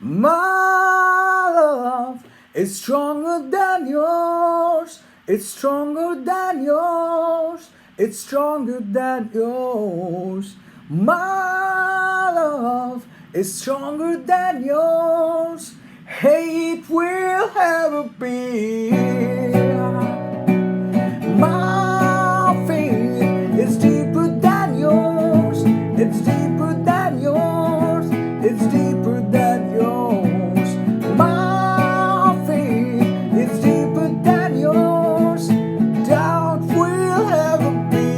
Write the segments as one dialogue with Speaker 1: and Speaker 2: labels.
Speaker 1: My love is stronger than yours. It's stronger than yours. It's stronger than yours. My love is stronger than yours. Hey, it will ever be. My faith is deeper than yours. It's deeper than yours. It's deeper than yours. My faith is deeper than yours. Doubt will ever be.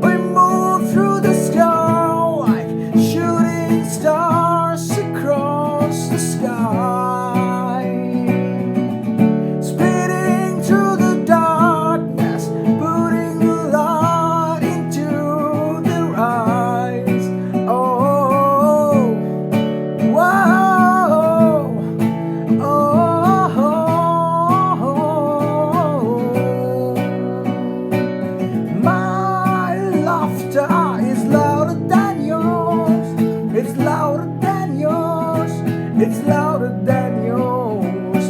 Speaker 1: We move through the sky like shooting stars across the sky, speeding through the darkness, putting the light into their eyes. Oh, whoa, oh. My laughter is louder than yours. It's louder than yours. It's louder than yours.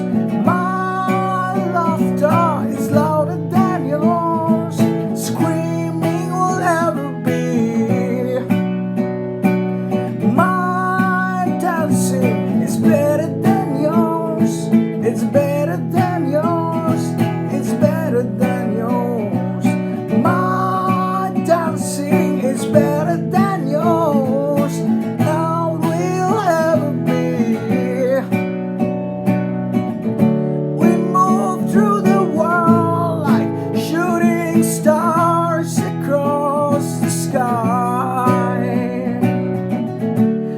Speaker 1: My laughter is louder than yours. Screaming will ever be. My dancing is better than yours. It's better than yours. It's better than yours. My dancing is better than yours. Now will ever be. We move through the world like shooting stars across the sky,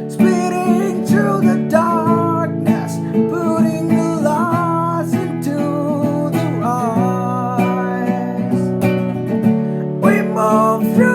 Speaker 1: speeding through the darkness, putting the lights into their eyes. We move through